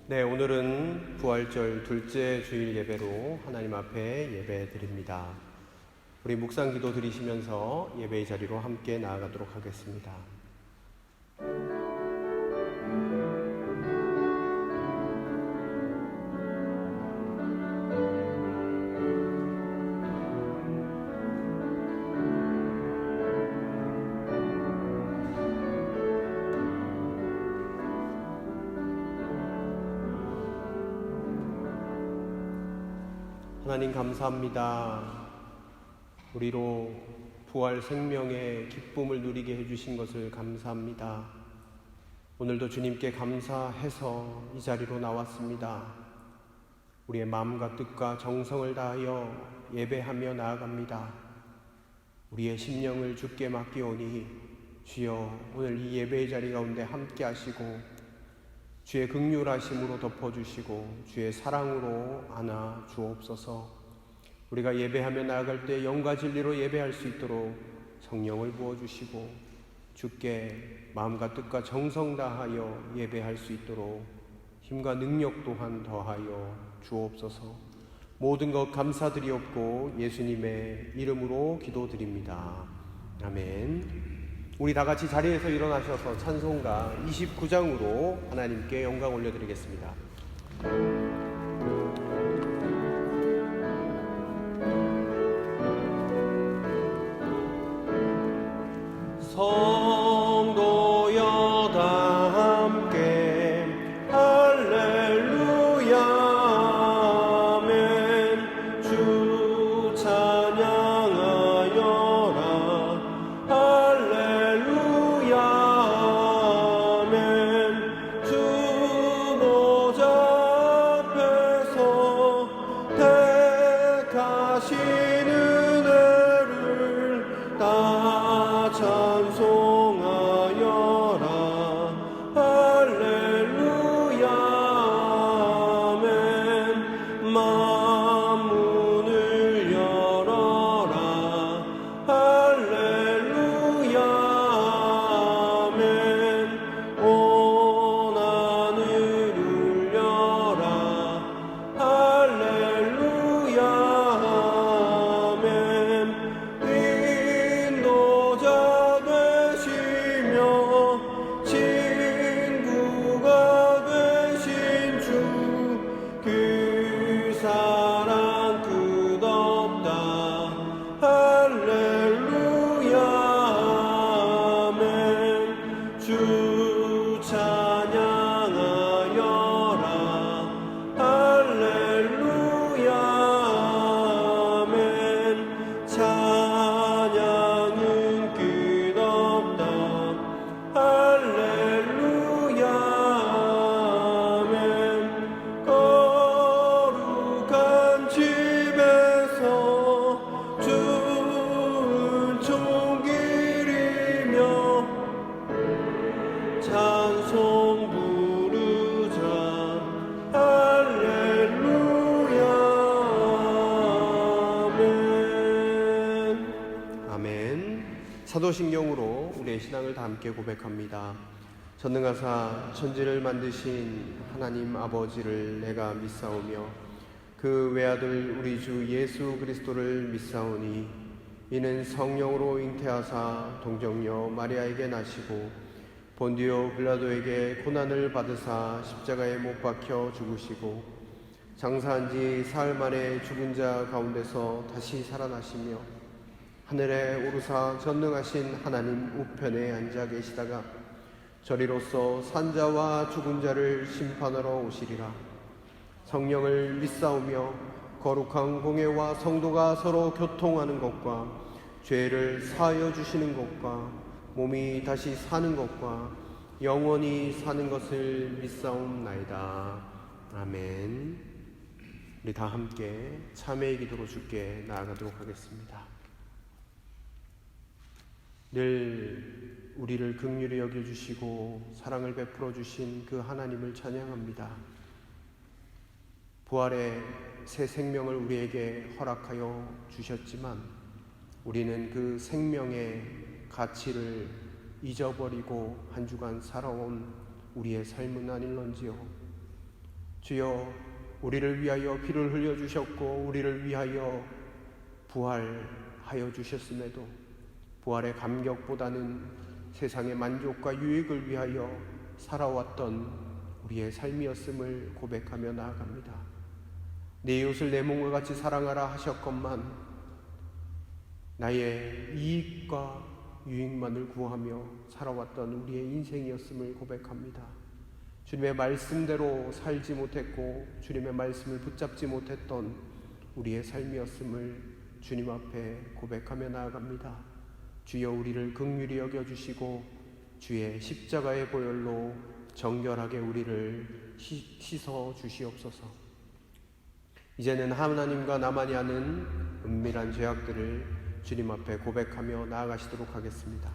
네, 오늘은 부활절 둘째 주일 예배로 하나님 앞에 예배 드립니다. 우리 묵상 기도 드리시면서 예배의 자리로 함께 나아가도록 하겠습니다. 하나님 감사합니다. 우리로 부활 생명의 기쁨을 누리게 해주신 것을 감사합니다. 오늘도 주님께 감사해서 이 자리로 나왔습니다. 우리의 마음과 뜻과 정성을 다하여 예배하며 나아갑니다. 우리의 심령을 주께 맡기오니 주여 오늘 이 예배의 자리 가운데 함께 하시고 주의 긍휼하심으로 덮어주시고 주의 사랑으로 안아 주옵소서. 우리가 예배하며 나아갈 때 영과 진리로 예배할 수 있도록 성령을 부어주시고 주께 마음과 뜻과 정성 다하여 예배할 수 있도록 힘과 능력 또한 더하여 주옵소서. 모든 것 감사드리옵고 예수님의 이름으로 기도드립니다. 아멘. 우리 다 같이 자리에서 일어나셔서 찬송가 29장으로 하나님께 영광 올려드리겠습니다. 성도여 다 함께 할렐루야 아멘. 주 찬양하여라 할렐루야 아멘. 주 보좌 앞에서 택하신 은혜를 다 찬송하여라 할렐루야 아멘. 만문을 열어라 할렐루야 아멘. 온 하늘 울려라 할렐루야 아멘. 인도자 되시며 친구가 되신 주 그 사랑 끝없다 할렐루야 아멘. 주 찬양하여라 할렐루야 아멘. 찬양은 끝없다 할렐루야 아멘. 거룩한 집에서 주를 종기리며 찬송 부르자 할렐루야 아멘. 아멘. 사도신경으로 우리의 신앙을 다 함께 고백합니다. 전능하사 천지를 만드신 하나님 아버지를 내가 믿사오며 그 외아들 우리 주 예수 그리스도를 믿사오니 이는 성령으로 잉태하사 동정녀 마리아에게 나시고 본디오 빌라도에게 고난을 받으사 십자가에 못 박혀 죽으시고 장사한 지 사흘 만에 죽은 자 가운데서 다시 살아나시며 하늘에 오르사 전능하신 하나님 우편에 앉아 계시다가 저리로서 산자와 죽은 자를 심판하러 오시리라. 성령을 믿사오며 거룩한 공회와 성도가 서로 교통하는 것과 죄를 사하여 주시는 것과 몸이 다시 사는 것과 영원히 사는 것을 믿사옵나이다. 아멘. 우리 다 함께 참회의 기도로 주께 나아가도록 하겠습니다. 늘 우리를 긍휼히 여겨주시고 사랑을 베풀어 주신 그 하나님을 찬양합니다. 부활의 새 생명을 우리에게 허락하여 주셨지만 우리는 그 생명의 가치를 잊어버리고 한 주간 살아온 우리의 삶은 아닐런지요. 주여, 우리를 위하여 피를 흘려주셨고 우리를 위하여 부활하여 주셨음에도 부활의 감격보다는 세상의 만족과 유익을 위하여 살아왔던 우리의 삶이었음을 고백하며 나아갑니다. 내 이웃을 내 몸과 같이 사랑하라 하셨건만 나의 이익과 유익만을 구하며 살아왔던 우리의 인생이었음을 고백합니다. 주님의 말씀대로 살지 못했고 주님의 말씀을 붙잡지 못했던 우리의 삶이었음을 주님 앞에 고백하며 나아갑니다. 주여, 우리를 긍휼히 여겨주시고 주의 십자가의 보혈로 정결하게 우리를 씻어 주시옵소서. 이제는 하나님과 나만이 아는 은밀한 죄악들을 주님 앞에 고백하며 나아가시도록 하겠습니다.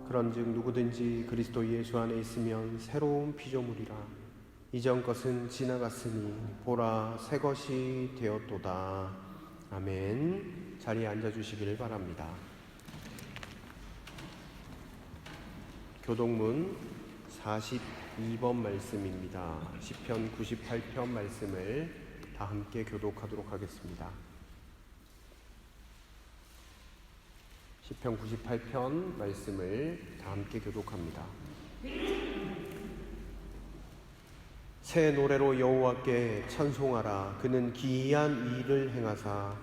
그런즉 누구든지 그리스도 예수 안에 있으면 새로운 피조물이라. 이전 것은 지나갔으니 보라 새 것이 되었도다. 아멘. 자리에 앉아주시기를 바랍니다. 교독문 42번 말씀입니다. 시편 98편 말씀을 다 함께 교독하도록 하겠습니다. 시편 98편 말씀을 다 함께 교독합니다. 새 노래로 여호와께 찬송하라. 그는 기이한 일을 행하사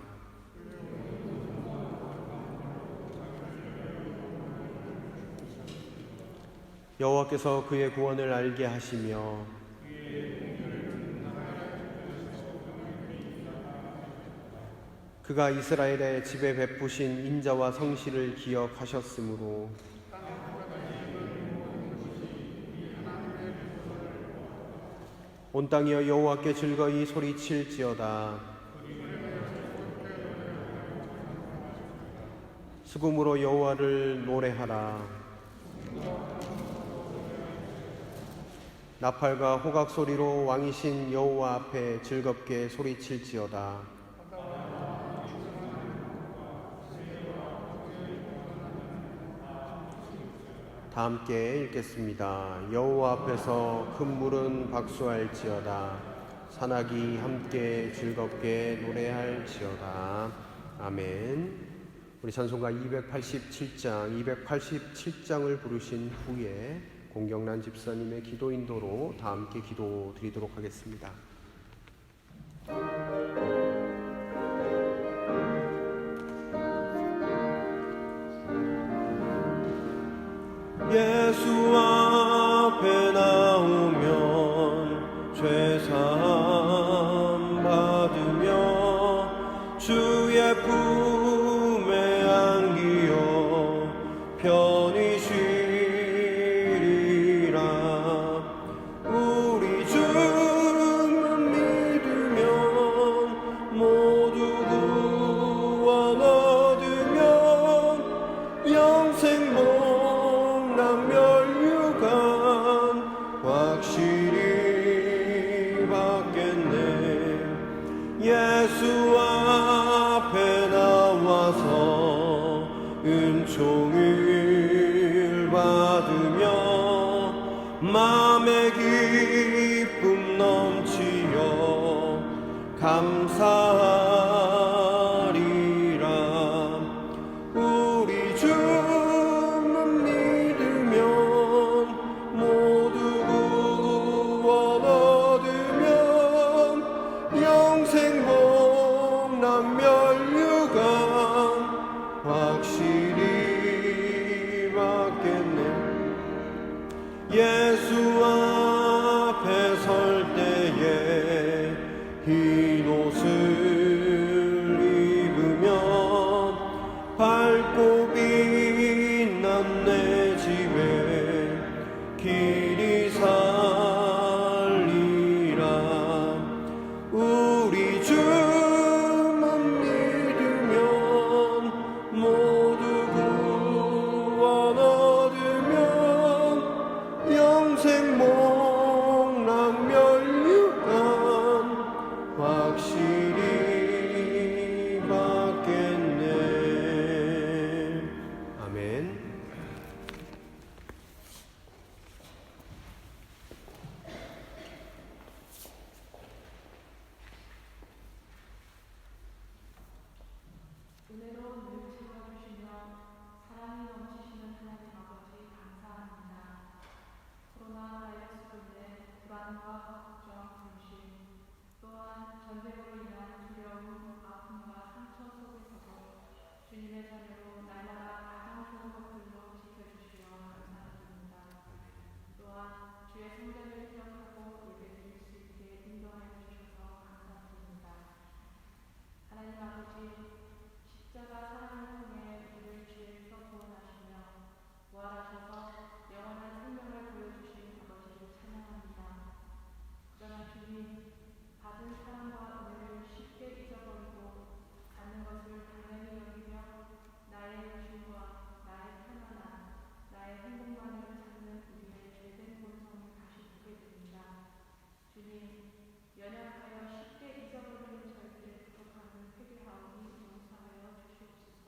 여호와께서 그의 구원을 알게 하시며 그가 이스라엘의 집에 베푸신 인자와 성실을 기억하셨으므로 온 땅이여 여호와께 즐거이 소리칠지어다. 수금으로 여호와를 노래하라. 나팔과 호각 소리로 왕이신 여호와 앞에 즐겁게 소리칠지어다. 다 함께 읽겠습니다. 여호와 앞에서 큰 물은 박수할지어다. 산악이 함께 즐겁게 노래할지어다. 아멘. 우리 찬송가 287장을 부르신 후에 공경란 집사님의 기도 인도로 다 함께 기도 드리도록 하겠습니다. 예수 앞에 나오면 죄사함 받으며 주의 품에 안기어 편히 쉬리라. 우리 주만 믿으면 모두 구원 얻으면 영생 멸류관 확실히 받겠네. 예수 앞에 나와서 은총을 받으며 마음의 기쁨 넘치어 감사하리라. 우리 주만 믿으면 내 집에 길이 살리라. 우리 주만 믿으면 모두 구원 얻으면 영생 목락멸류관 확실히 받겠네. 아멘. 은혜로 늘 채워주시며 사랑이 넘치시는 하나님 아버지 감사합니다. 코로나 바이러스로 인해 불안과 걱정, 근심, 또한 전쟁으로 인한 두려움, 아픔과 상처 속에서도 주님의 자녀로 날마다 가장 좋은 것들로 지켜주시며 감사드립니다. 또한 주의 성전을 기억하고 예배드릴 수 있게 인도하여 주셔서 감사드립니다. 하나님 아버지, 십자가 사랑을 통해 우리를 죄에서 구원하시며 부활하셔서 영원한 생명을 보여주신 아버지를 찬양합니다. 그러나 주님, 받은 사랑과 은혜를 쉽게 잊어버리고 받는 것을 당연히 여기며 나의 욕심과 나의 편안함, 나의 행복만을 찾는 우리의 죄된 본성을 다시 보게 됩니다. 주님, 연약하여 쉽게 잊어버리는 저희들의 부족함을 회개하오니 용서하여 주시옵소서.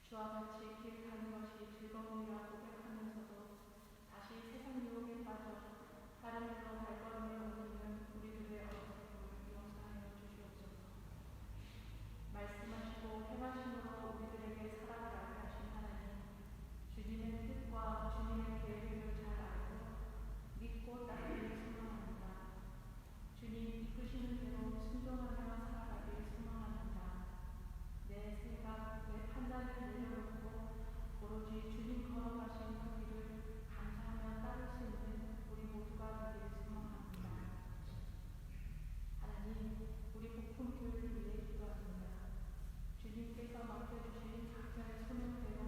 주와 같이 길 가는 것이 즐거움이라 고백하면서도 다시 세상 유혹에 빠져 다른 길로 발걸음을 옮기는 우리들의 어리석음을 용서하여 주시옵소서. 말씀하시고 행하심으로 우리들에게 사랑을 알게 하신 하나님, 주님의 뜻과 주님의 계획을 잘 알고 믿고 따르기를 소망합니다. 주님 이끄시는 대로 순종하며 살아가길 소망합니다. 내 생각, 내 판단을 내려놓고 오로지 주님 걸어가신 그 길을 감사하며 따를 수 있는 우리 모두가 되기를 소망합니다. 하나님, 우리 복음교회를 위해 기도합니다. 주님께서 맡겨주신 각자의 소명대로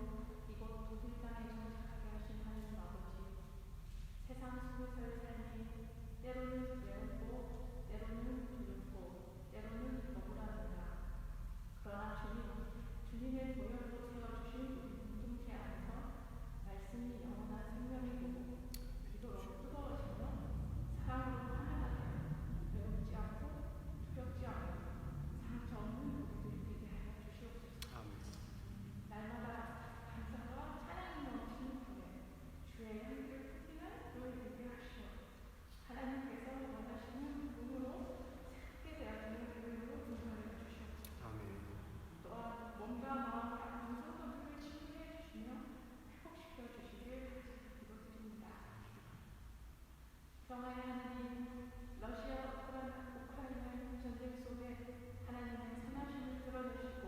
이곳 독일 땅에 정착하게 하신 하나님 아버지, 세상 속에서의 삶이 때로는 외롭고 때로는 두렵고 때로는 억울합니다. 그러나 주님의 보혈로 세워주신 우리 공동체 안에서 말씀이 영원한 생명이고 비도록 뜨거워지며 사랑으로 환하게 외롭지 않고 두렵지 않고 상처 없는 우리들이 되게 하여 주시옵소서. 날마다 감사와 찬양이 넘치는 불에 주의 향기를 풍기는 널 되게 하시오. 하나님께서 원하시는 눈으로 새롭게 되어지는 은혜로 인도하여 주시옵소서. 또한 몸과 마음을 아픈 성도들을 치유해 주시며 회복시켜 주시길 기도드립니다. 평화의 하나님, 러시아 우크라이나 전쟁 속에 하나님의 선하심을 드러내시고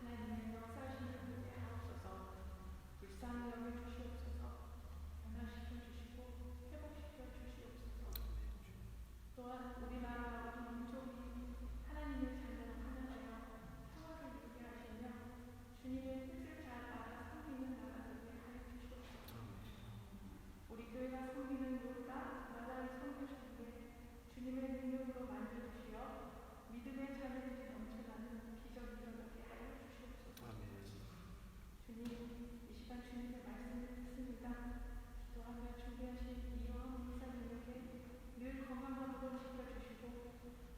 하나님의 역사하심을 보게 하옵소서. 불쌍히 여겨 주시옵소서. 변화시켜 주시고 회복시켜 주시옵소서. 또한 우리나라와 우리 민족이 하나님의 자녀로 하나되어 평화를 이루게 하시며 주님의 뜻을 잘 알아 섬기는 나라 되게 하여 주시옵소서. 우리 교회가 섬기는 모두가 나라를 섬겨주는데 주님의 능력으로 만져주시어 믿음의 자녀들이 넘쳐나는 기적이 일어나게 하여 주시옵소서. 주님, 이 시간 주님의 말씀을 듣습니다. 기도하며 준비하신 이러한 목사님에게 늘 건강하도록 지켜주시고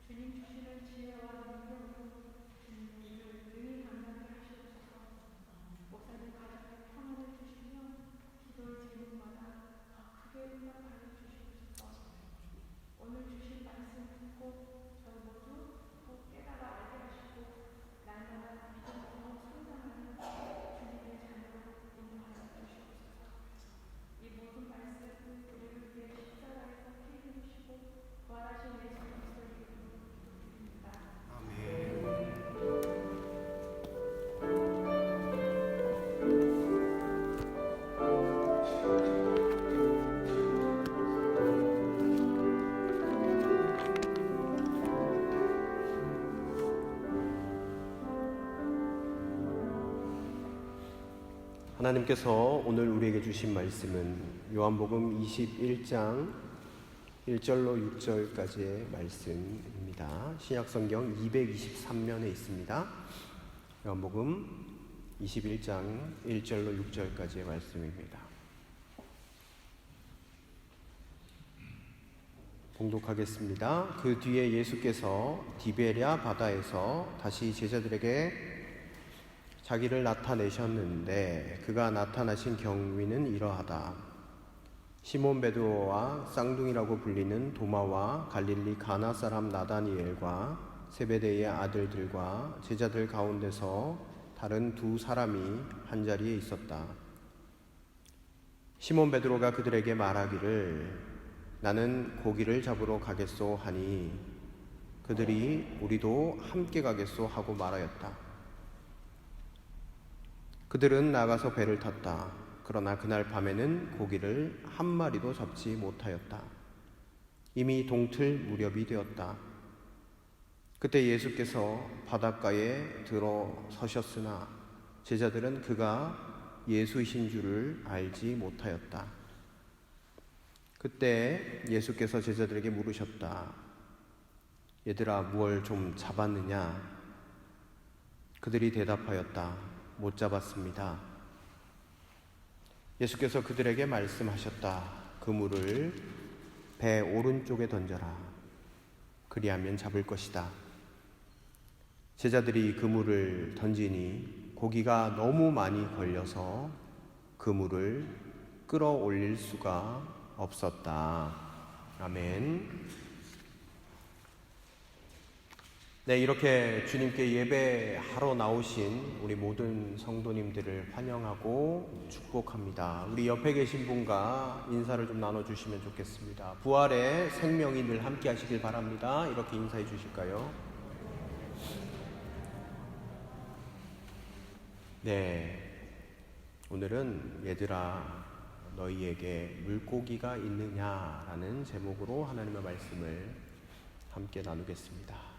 주님 주시는 지혜와 능력으로 주님의 일을 능히 감당하게 하시옵소서. 목사님 가정에 평안을 주시며 기도의 제목마다 더 크게 응답하여 주시옵소서. 오늘 주신 말씀 듣고 저희 모두 더 깨달아 알게 하시고 날마다 믿음으로 성장하는 주님의 자녀로 인도하여 주시옵소서. 이 모든 말씀 우리를 위해 십자가에서 피 흘리시고 부활하신 예수 그리스도의 이름으로 기도드립니다. 아멘. 하나님께서 오늘 우리에게 주신 말씀은 요한복음 21장 1절로 6절까지의 말씀입니다. 신약성경 223면에 있습니다. 요한복음 21장 1절로 6절까지의 말씀입니다. 봉독하겠습니다. 그 뒤에 예수께서 디베랴 바다에서 다시 제자들에게 자기를 나타내셨는데 그가 나타나신 경위는 이러하다. 시몬 베드로와 쌍둥이라고 불리는 도마와 갈릴리 가나 사람 나다니엘과 세베대의 아들들과 제자들 가운데서 다른 두 사람이 한자리에 있었다. 시몬 베드로가 그들에게 말하기를 나는 고기를 잡으러 가겠소 하니 그들이 우리도 함께 가겠소 하고 말하였다. 그들은 나가서 배를 탔다. 그러나 그날 밤에는 고기를 한 마리도 잡지 못하였다. 이미 동틀 무렵이 되었다. 그때 예수께서 바닷가에 들어서셨으나 제자들은 그가 예수이신 줄을 알지 못하였다. 그때 예수께서 제자들에게 물으셨다. 얘들아, 무얼 좀 잡았느냐? 그들이 대답하였다. 못 잡았습니다. 예수께서 그들에게 말씀하셨다. 그물을 배 오른쪽에 던져라. 그리하면 잡을 것이다. 제자들이 그물을 던지니 고기가 너무 많이 걸려서 그물을 끌어올릴 수가 없었다. 아멘. 네, 이렇게 주님께 예배하러 나오신 우리 모든 성도님들을 환영하고 축복합니다. 우리 옆에 계신 분과 인사를 좀 나눠주시면 좋겠습니다. 부활의 생명이 늘 함께 하시길 바랍니다. 이렇게 인사해 주실까요? 네, 오늘은 얘들아 너희에게 물고기가 있느냐라는 제목으로 하나님의 말씀을 함께 나누겠습니다.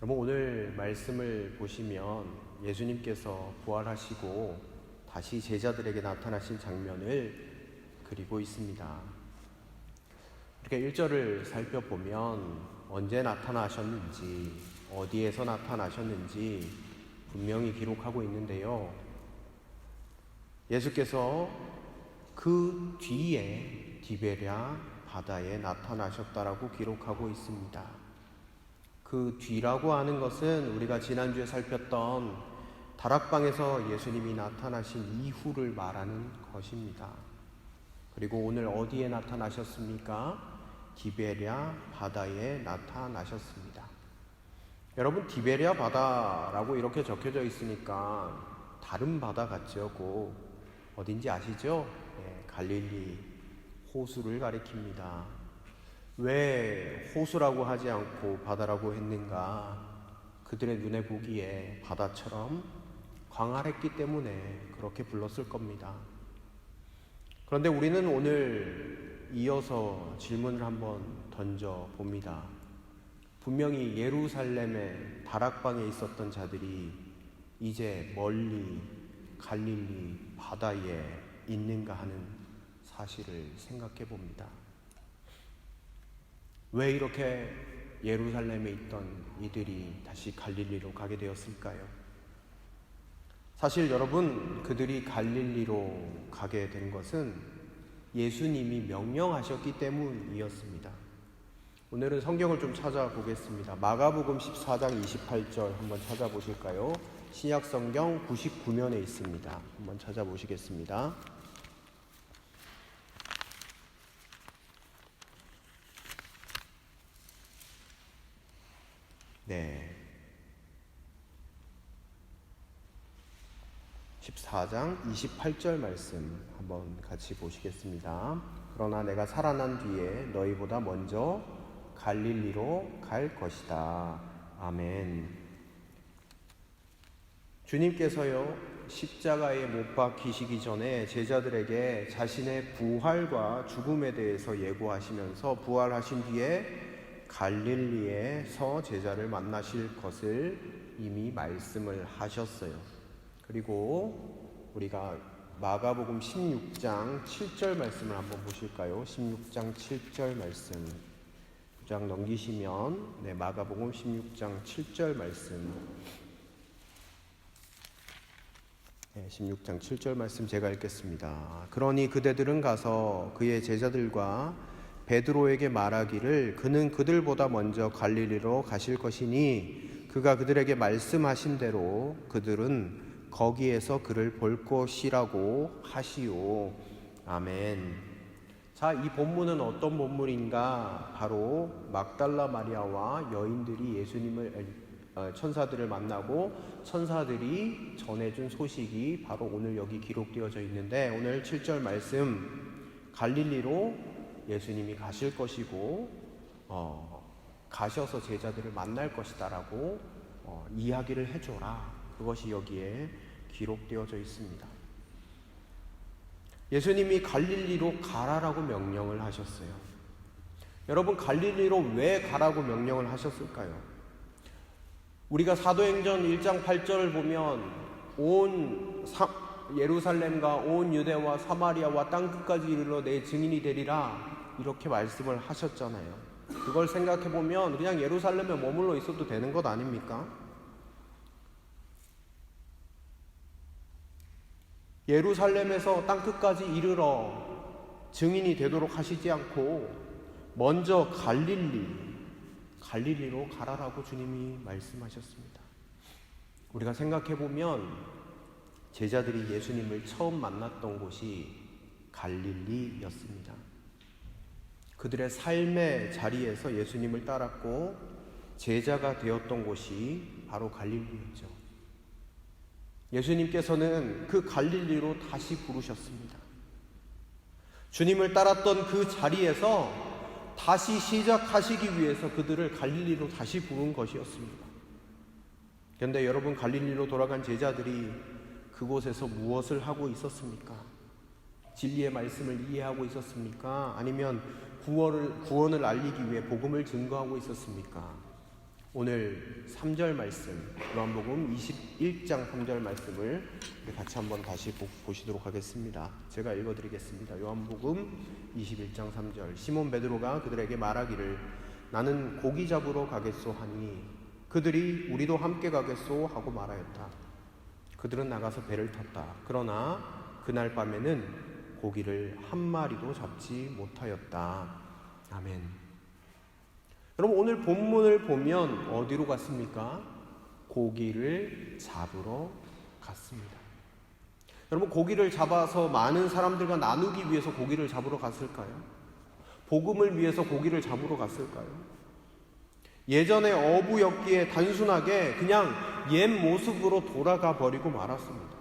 여러분, 오늘 말씀을 보시면 예수님께서 부활하시고 다시 제자들에게 나타나신 장면을 그리고 있습니다. 이렇게 1절을 살펴보면 언제 나타나셨는지, 어디에서 나타나셨는지 분명히 기록하고 있는데요. 예수께서 그 뒤에 디베랴 바다에 나타나셨다라고 기록하고 있습니다. 그 뒤라고 하는 것은 우리가 지난주에 살폈던 다락방에서 예수님이 나타나신 이후를 말하는 것입니다. 그리고 오늘 어디에 나타나셨습니까? 디베랴 바다에 나타나셨습니다. 여러분, 디베랴 바다라고 이렇게 적혀져 있으니까 다른 바다 같죠? 어딘지 아시죠? 네, 갈릴리 호수를 가리킵니다. 왜 호수라고 하지 않고 바다라고 했는가? 그들의 눈에 보기에 바다처럼 광활했기 때문에 그렇게 불렀을 겁니다. 그런데 우리는 오늘 이어서 질문을 한번 던져 봅니다. 분명히 예루살렘의 다락방에 있었던 자들이 이제 멀리 갈릴리 바다에 있는가 하는 사실을 생각해 봅니다. 왜 이렇게 예루살렘에 있던 이들이 다시 갈릴리로 가게 되었을까요? 사실 여러분, 그들이 갈릴리로 가게 된 것은 예수님이 명령하셨기 때문이었습니다. 오늘은 성경을 좀 찾아보겠습니다. 마가복음 14장 28절 한번 찾아보실까요? 신약성경 99면에 있습니다. 한번 찾아보시겠습니다. 네. 14장 28절 말씀 한번 같이 보시겠습니다. 그러나 내가 살아난 뒤에 너희보다 먼저 갈릴리로 갈 것이다. 아멘. 주님께서요, 십자가에 못 박히시기 전에 제자들에게 자신의 부활과 죽음에 대해서 예고하시면서 부활하신 뒤에 갈릴리에서 제자를 만나실 것을 이미 말씀을 하셨어요. 그리고 우리가 마가복음 16장 7절 말씀을 한번 보실까요? 16장 7절 말씀 9장 넘기시면 마가복음 16장 7절 말씀 16장 7절 말씀 제가 읽겠습니다. 그러니 그대들은 가서 그의 제자들과 베드로에게 말하기를 그는 그들보다 먼저 갈릴리로 가실 것이니 그가 그들에게 말씀하신 대로 그들은 거기에서 그를 볼 것이라고 하시오. 아멘. 자, 이 본문은 어떤 본문인가? 바로 막달라 마리아와 여인들이 천사들을 만나고 천사들이 전해준 소식이 바로 오늘 여기 기록되어져 있는데, 오늘 7절 말씀 갈릴리로 예수님이 가실 것이고 가셔서 제자들을 만날 것이다라고 이야기를 해줘라. 그것이 여기에 기록되어져 있습니다. 예수님이 갈릴리로 가라라고 명령을 하셨어요. 여러분, 갈릴리로 왜 가라고 명령을 하셨을까요? 우리가 사도행전 1장 8절을 보면 온 예루살렘과 온 유대와 사마리아와 땅끝까지 이르러 내 증인이 되리라 이렇게 말씀을 하셨잖아요. 그걸 생각해 보면 그냥 예루살렘에 머물러 있어도 되는 것 아닙니까? 예루살렘에서 땅끝까지 이르러 증인이 되도록 하시지 않고 먼저 갈릴리로 가라라고 주님이 말씀하셨습니다. 우리가 생각해 보면 제자들이 예수님을 처음 만났던 곳이 갈릴리였습니다. 그들의 삶의 자리에서 예수님을 따랐고 제자가 되었던 곳이 바로 갈릴리였죠. 예수님께서는 그 갈릴리로 다시 부르셨습니다. 주님을 따랐던 그 자리에서 다시 시작하시기 위해서 그들을 갈릴리로 다시 부른 것이었습니다. 그런데 여러분, 갈릴리로 돌아간 제자들이 그곳에서 무엇을 하고 있었습니까? 진리의 말씀을 이해하고 있었습니까? 아니면 구원을 알리기 위해 복음을 증거하고 있었습니까? 오늘 3절 말씀, 요한복음 21장 3절 말씀을 같이 한번 다시 보시도록 하겠습니다. 제가 읽어드리겠습니다. 요한복음 21장 3절. 시몬 베드로가 그들에게 말하기를 나는 고기 잡으러 가겠소 하니 그들이 우리도 함께 가겠소 하고 말하였다. 그들은 나가서 배를 탔다. 그러나 그날 밤에는 고기를 한 마리도 잡지 못하였다. 아멘. 여러분, 오늘 본문을 보면 어디로 갔습니까? 고기를 잡으러 갔습니다. 여러분, 고기를 잡아서 많은 사람들과 나누기 위해서 고기를 잡으러 갔을까요? 복음을 위해서 고기를 잡으러 갔을까요? 예전의 어부였기에 단순하게 그냥 옛 모습으로 돌아가 버리고 말았습니다.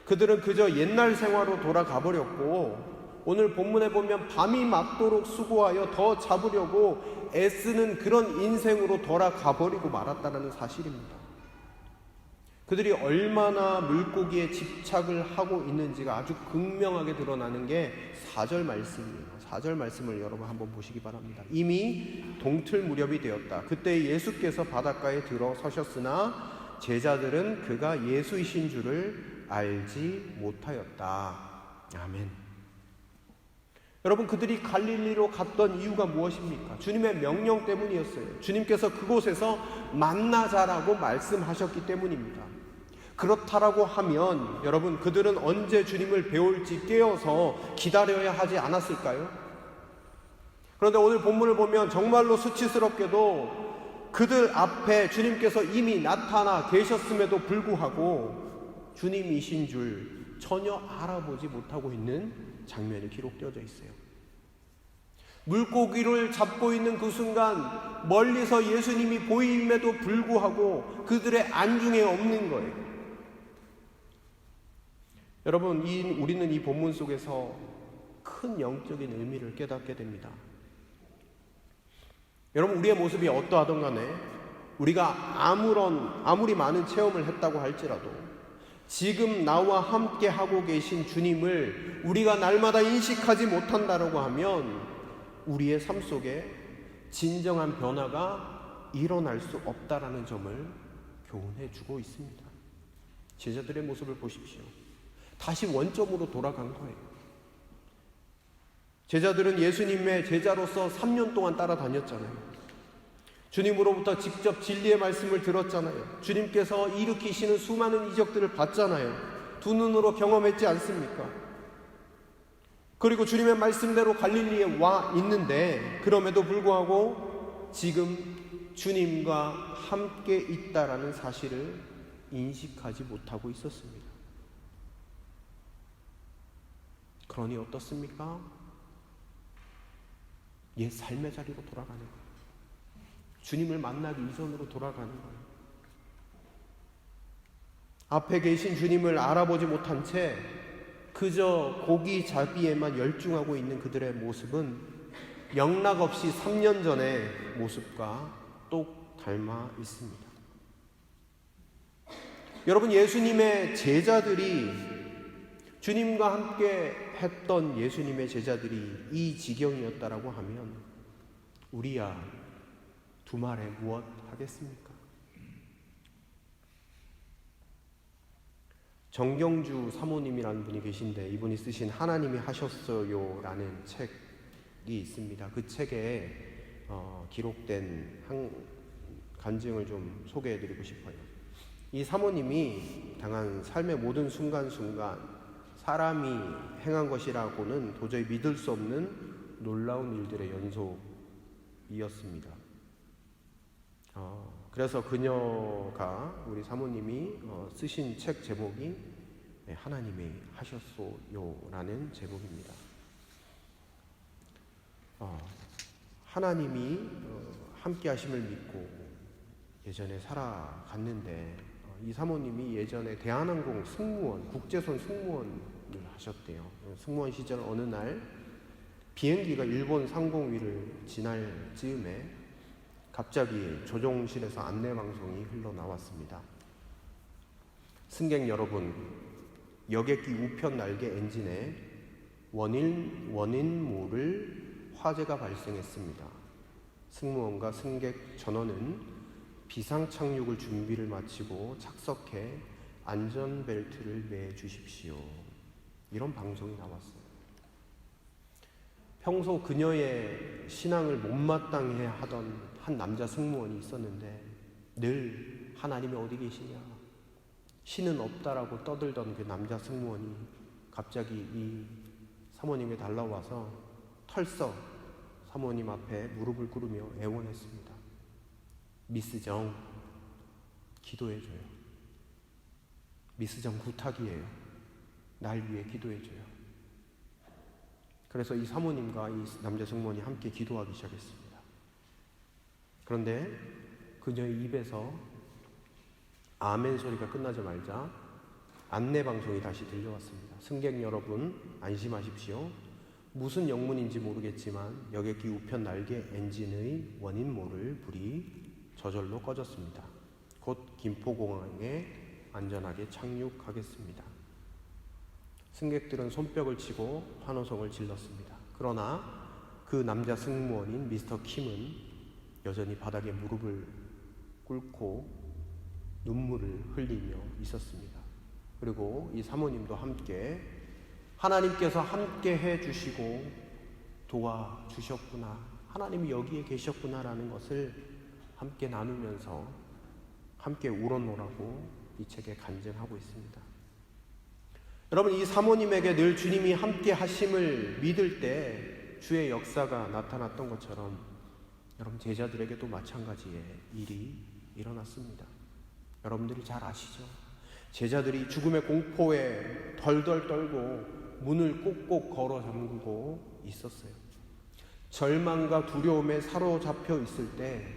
그들은 그저 옛날 생활로 돌아가 버렸고, 오늘 본문에 보면 밤이 맞도록 수고하여 더 잡으려고 애쓰는 그런 인생으로 돌아가 버리고 말았다는 사실입니다. 그들이 얼마나 물고기에 집착을 하고 있는지가 아주 극명하게 드러나는 게 4절 말씀이에요. 4절 말씀을 여러분 한번 보시기 바랍니다. 이미 동틀 무렵이 되었다. 그때 예수께서 바닷가에 들어서셨으나 제자들은 그가 예수이신 줄을 알지 못하였다. 아멘. 여러분, 그들이 갈릴리로 갔던 이유가 무엇입니까? 주님의 명령 때문이었어요. 주님께서 그곳에서 만나자라고 말씀하셨기 때문입니다. 그렇다라고 하면 여러분, 그들은 언제 주님을 배울지 깨어서 기다려야 하지 않았을까요? 그런데 오늘 본문을 보면 정말로 수치스럽게도 그들 앞에 주님께서 이미 나타나 계셨음에도 불구하고 주님이신 줄 전혀 알아보지 못하고 있는 장면이 기록되어져 있어요. 물고기를 잡고 있는 그 순간 멀리서 예수님이 보임에도 불구하고 그들의 안중에 없는 거예요. 여러분, 우리는 이 본문 속에서 큰 영적인 의미를 깨닫게 됩니다. 여러분, 우리의 모습이 어떠하든 간에 우리가 아무리 많은 체험을 했다고 할지라도 지금 나와 함께 하고 계신 주님을 우리가 날마다 인식하지 못한다라고 하면 우리의 삶 속에 진정한 변화가 일어날 수 없다라는 점을 교훈해 주고 있습니다. 제자들의 모습을 보십시오. 다시 원점으로 돌아간 거예요. 제자들은 예수님의 제자로서 3년 동안 따라다녔잖아요. 주님으로부터 직접 진리의 말씀을 들었잖아요. 주님께서 일으키시는 수많은 이적들을 봤잖아요. 두 눈으로 경험했지 않습니까? 그리고 주님의 말씀대로 갈릴리에 와 있는데, 그럼에도 불구하고 지금 주님과 함께 있다라는 사실을 인식하지 못하고 있었습니다. 그러니 어떻습니까? 옛 삶의 자리로 돌아가는 거예요. 주님을 만나기 이전으로 돌아가는 거예요. 앞에 계신 주님을 알아보지 못한 채 그저 고기 잡이에만 열중하고 있는 그들의 모습은 영락없이 3년 전의 모습과 똑 닮아 있습니다. 여러분, 예수님의 제자들이, 주님과 함께 했던 예수님의 제자들이 이 지경이었다라고 하면 우리야 두 말에 무엇 하겠습니까? 정경주 사모님이라는 분이 계신데, 이분이 쓰신 하나님이 하셨어요 라는 책이 있습니다. 그 책에 기록된 한 간증을 좀 소개해드리고 싶어요. 이 사모님이 당한 삶의 모든 순간순간 사람이 행한 것이라고는 도저히 믿을 수 없는 놀라운 일들의 연속이었습니다. 그래서 그녀가, 우리 사모님이 쓰신 책 제목이 하나님이 하셨소요 라는 제목입니다. 하나님이 함께 하심을 믿고 예전에 살아갔는데, 이 사모님이 예전에 대한항공 승무원, 국제선 승무원을 하셨대요. 승무원 시절 어느 날 비행기가 일본 상공위를 지날 즈음에 갑자기 조종실에서 안내방송이 흘러나왔습니다. 승객 여러분, 여객기 우편 날개 엔진에 원인 모를 화재가 발생했습니다. 승무원과 승객 전원은 비상 착륙을 준비를 마치고 착석해 안전벨트를 매 주십시오. 이런 방송이 나왔어요. 평소 그녀의 신앙을 못마땅해 하던 한 남자 승무원이 있었는데, 늘 하나님이 어디 계시냐, 신은 없다라고 떠들던 그 남자 승무원이 갑자기 이 사모님에 달려와서 털썩 사모님 앞에 무릎을 꿇으며 애원했습니다. 미스 정, 기도해줘요. 미스 정 부탁이에요. 날 위해 기도해줘요. 그래서 이 사모님과 이 남자 승무원이 함께 기도하기 시작했습니다. 그런데 그녀의 입에서 아멘 소리가 끝나자마자 안내방송이 다시 들려왔습니다. 승객 여러분, 안심하십시오. 무슨 영문인지 모르겠지만 여객기 우편 날개 엔진의 원인 모를 불이 저절로 꺼졌습니다. 곧 김포공항에 안전하게 착륙하겠습니다. 승객들은 손뼉을 치고 환호성을 질렀습니다. 그러나 그 남자 승무원인 미스터 킴은 여전히 바닥에 무릎을 꿇고 눈물을 흘리며 있었습니다. 그리고 이 사모님도 함께 하나님께서 함께 해주시고 도와주셨구나, 하나님이 여기에 계셨구나라는 것을 함께 나누면서 함께 울어노라고 이 책에 간증하고 있습니다. 여러분, 이 사모님에게 늘 주님이 함께 하심을 믿을 때 주의 역사가 나타났던 것처럼 여러분, 제자들에게도 마찬가지의 일이 일어났습니다. 여러분들이 잘 아시죠? 제자들이 죽음의 공포에 덜덜 떨고 문을 꼭꼭 걸어 잠그고 있었어요. 절망과 두려움에 사로잡혀 있을 때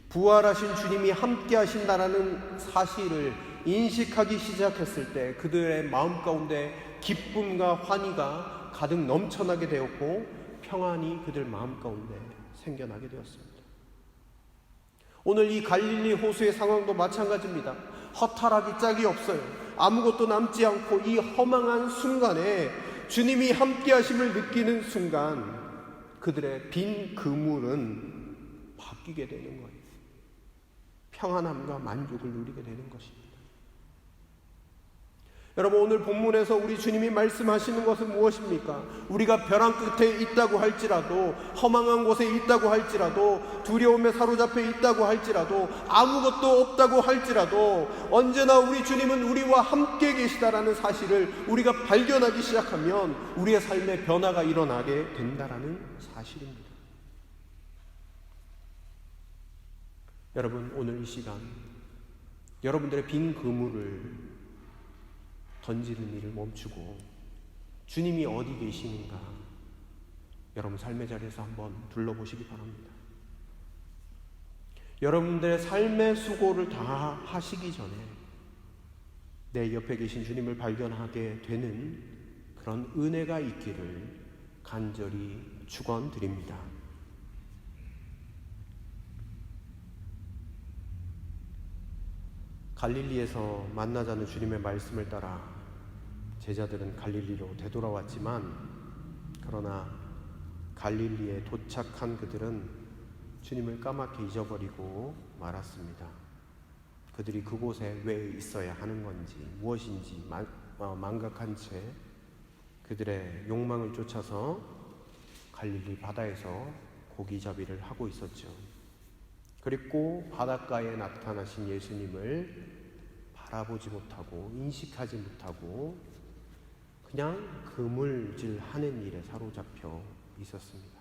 부활하신 주님이 함께 하신다라는 사실을 인식하기 시작했을 때 그들의 마음 가운데 기쁨과 환희가 가득 넘쳐나게 되었고 평안이 그들 마음 가운데 생겨나게 되었습니다. 오늘 이 갈릴리 호수의 상황도 마찬가지입니다. 허탈하기 짝이 없어요. 아무것도 남지 않고 이 허망한 순간에 주님이 함께 하심을 느끼는 순간 그들의 빈 그물은 바뀌게 되는 거예요. 평안함과 만족을 누리게 되는 것입니다. 여러분, 오늘 본문에서 우리 주님이 말씀하시는 것은 무엇입니까? 우리가 벼랑 끝에 있다고 할지라도, 허망한 곳에 있다고 할지라도, 두려움에 사로잡혀 있다고 할지라도, 아무것도 없다고 할지라도 언제나 우리 주님은 우리와 함께 계시다라는 사실을 우리가 발견하기 시작하면 우리의 삶에 변화가 일어나게 된다라는 사실입니다. 여러분, 오늘 이 시간 여러분들의 빈 그물을 던지는 일을 멈추고 주님이 어디 계시는가 여러분 삶의 자리에서 한번 둘러보시기 바랍니다. 여러분들의 삶의 수고를 다 하시기 전에 내 옆에 계신 주님을 발견하게 되는 그런 은혜가 있기를 간절히 축원드립니다. 갈릴리에서 만나자는 주님의 말씀을 따라 제자들은 갈릴리로 되돌아왔지만, 그러나 갈릴리에 도착한 그들은 주님을 까맣게 잊어버리고 말았습니다. 그들이 그곳에 왜 있어야 하는 건지, 무엇인지 망각한 채 그들의 욕망을 쫓아서 갈릴리 바다에서 고기잡이를 하고 있었죠. 그리고 바닷가에 나타나신 예수님을 바라보지 못하고 인식하지 못하고 그냥 그물질하는 일에 사로잡혀 있었습니다.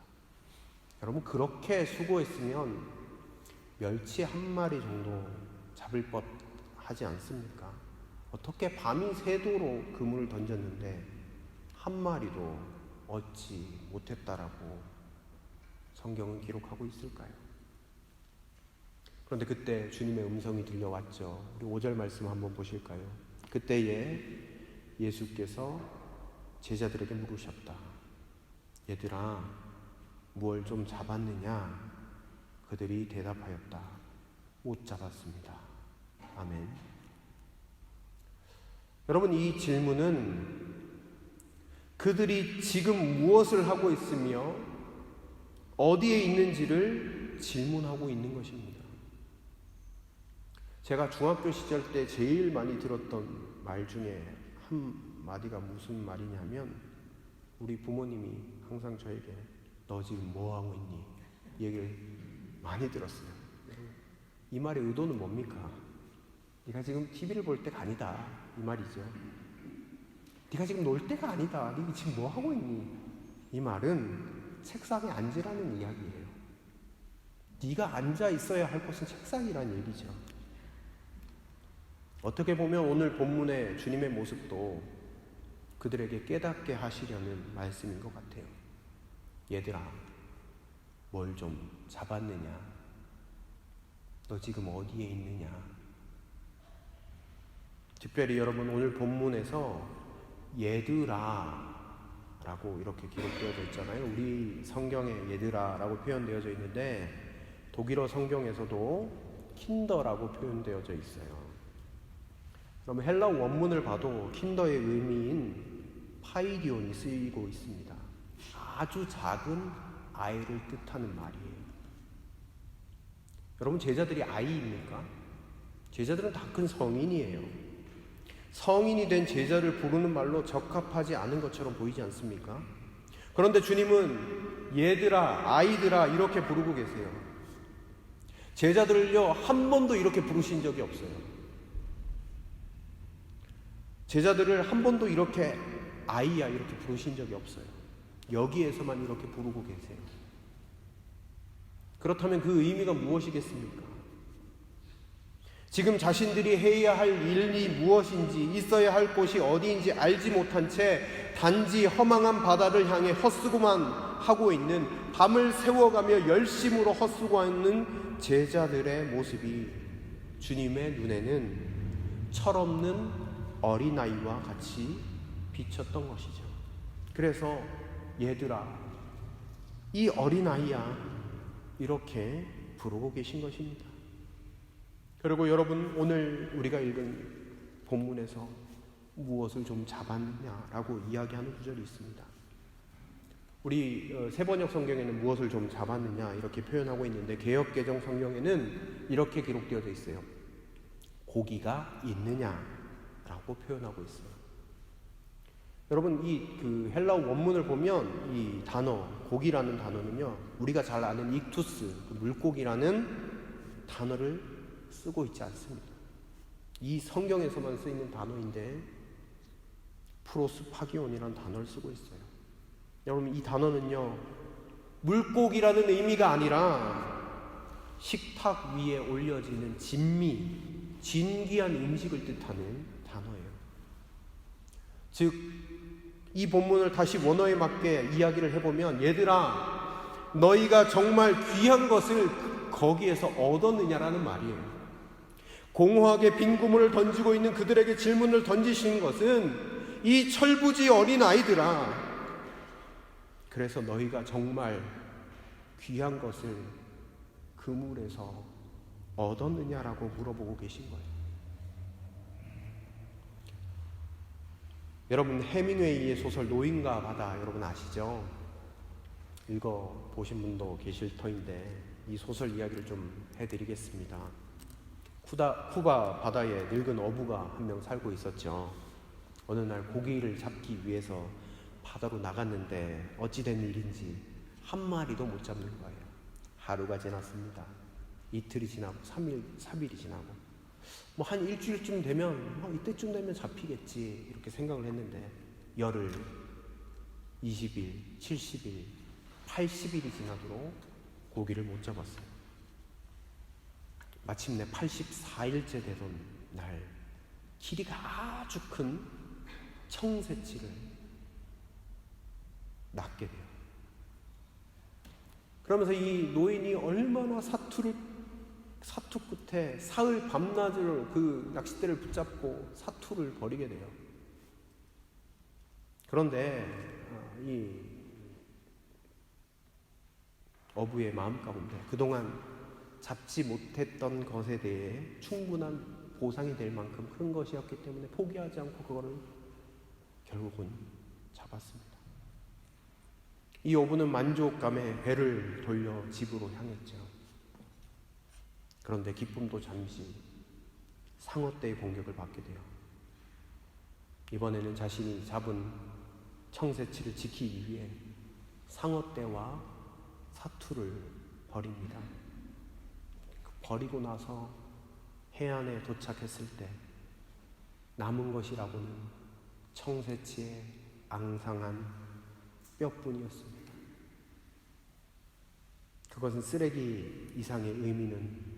여러분, 그렇게 수고했으면 멸치 한 마리 정도 잡을 법 하지 않습니까? 어떻게 밤이 새도록 그물을 던졌는데 한 마리도 얻지 못했다라고 성경은 기록하고 있을까요? 그런데 그때 주님의 음성이 들려왔죠. 우리 5절 말씀 한번 보실까요? 그때에 예수께서 제자들에게 물으셨다. 얘들아, 뭘 좀 잡았느냐? 그들이 대답하였다. 못 잡았습니다. 아멘. 여러분, 이 질문은 그들이 지금 무엇을 하고 있으며 어디에 있는지를 질문하고 있는 것입니다. 제가 중학교 시절 때 제일 많이 들었던 말 중에 한 마디가 무슨 말이냐면, 우리 부모님이 항상 저에게 너 지금 뭐하고 있니? 이 얘기를 많이 들었어요. 이 말의 의도는 뭡니까? 네가 지금 TV를 볼 때가 아니다, 이 말이죠. 네가 지금 놀 때가 아니다, 네가 지금 뭐하고 있니? 이 말은 책상에 앉으라는 이야기예요. 네가 앉아 있어야 할 곳은 책상이라는 얘기죠. 어떻게 보면 오늘 본문의 주님의 모습도 그들에게 깨닫게 하시려는 말씀인 것 같아요. 얘들아, 뭘 좀 잡았느냐? 너 지금 어디에 있느냐? 특별히 여러분, 오늘 본문에서 얘들아 라고 이렇게 기록되어져 있잖아요. 우리 성경에 얘들아라고 표현되어져 있는데 독일어 성경에서도 킨더라고 표현되어져 있어요. 그럼 헬라 원문을 봐도 킨더의 의미인 파이디온이 쓰이고 있습니다. 아주 작은 아이를 뜻하는 말이에요. 여러분, 제자들이 아이입니까? 제자들은 다 큰 성인이에요. 성인이 된 제자를 부르는 말로 적합하지 않은 것처럼 보이지 않습니까? 그런데 주님은 얘들아, 아이들아 이렇게 부르고 계세요. 제자들을요, 한 번도 이렇게 부르신 적이 없어요. 제자들을 한 번도 이렇게 아이야 이렇게 부르신 적이 없어요. 여기에서만 이렇게 부르고 계세요. 그렇다면 그 의미가 무엇이겠습니까? 지금 자신들이 해야 할 일이 무엇인지, 있어야 할 곳이 어디인지 알지 못한 채 단지 허망한 바다를 향해 헛수고만 하고 있는, 밤을 새워가며 열심으로 헛수고하는 제자들의 모습이 주님의 눈에는 철없는 어린아이와 같이 비쳤던 것이죠. 그래서 얘들아, 이 어린아이야 이렇게 부르고 계신 것입니다. 그리고 여러분, 오늘 우리가 읽은 본문에서 무엇을 좀 잡았냐라고 이야기하는 구절이 있습니다. 우리 세번역 성경에는 무엇을 좀 잡았느냐 이렇게 표현하고 있는데, 개역개정 성경에는 이렇게 기록되어져 있어요. 고기가 있느냐라고 표현하고 있어요. 여러분 이 그 헬라어 원문을 보면 이 단어 고기라는 단어는요, 우리가 잘 아는 익투스, 그 물고기라는 단어를 쓰고 있지 않습니다. 이 성경에서만 쓰이는 단어인데 프로스파기온이라는 단어를 쓰고 있어요. 여러분 이 단어는요, 물고기라는 의미가 아니라 식탁 위에 올려지는 진기한 음식을 뜻하는 단어예요. 즉, 이 본문을 다시 원어에 맞게 이야기를 해보면, 얘들아, 너희가 정말 귀한 것을 거기에서 얻었느냐라는 말이에요. 공허하게 빈 구멍을 던지고 있는 그들에게 질문을 던지시는 것은, 이 철부지 어린 아이들아, 그래서 너희가 정말 귀한 것을 그물에서 얻었느냐라고 물어보고 계신 거예요. 여러분 해밍웨이의 소설 노인과 바다 여러분 아시죠? 읽어보신 분도 계실 터인데 이 소설 이야기를 좀 해드리겠습니다. 쿠바 바다에 늙은 어부가 한 명 살고 있었죠. 어느 날 고기를 잡기 위해서 바다로 나갔는데 어찌된 일인지 한 마리도 못 잡는 거예요. 하루가 지났습니다. 이틀이 지나고 3일이 지나고 뭐 한 일주일쯤 되면 이때쯤 되면 잡히겠지 이렇게 생각을 했는데 열흘, 20일, 70일, 80일이 지나도록 고기를 못 잡았어요. 마침내 84일째 되던 날 길이가 아주 큰 청새치를 낚게 돼요. 그러면서 이 노인이 얼마나 사투 끝에 사흘 밤낮을 그 낚싯대를 붙잡고 사투를 벌이게 돼요. 그런데 이 어부의 마음 가운데 그동안 잡지 못했던 것에 대해 충분한 보상이 될 만큼 큰 것이었기 때문에 포기하지 않고 그거를 결국은 잡았습니다. 이 어부는 만족감에 배를 돌려 집으로 향했죠. 그런데 기쁨도 잠시 상어떼의 공격을 받게 돼요. 이번에는 자신이 잡은 청새치를 지키기 위해 상어떼와 사투를 벌입니다. 버리고 나서 해안에 도착했을 때 남은 것이라고는 청새치의 앙상한 뼈뿐이었습니다. 그것은 쓰레기 이상의 의미는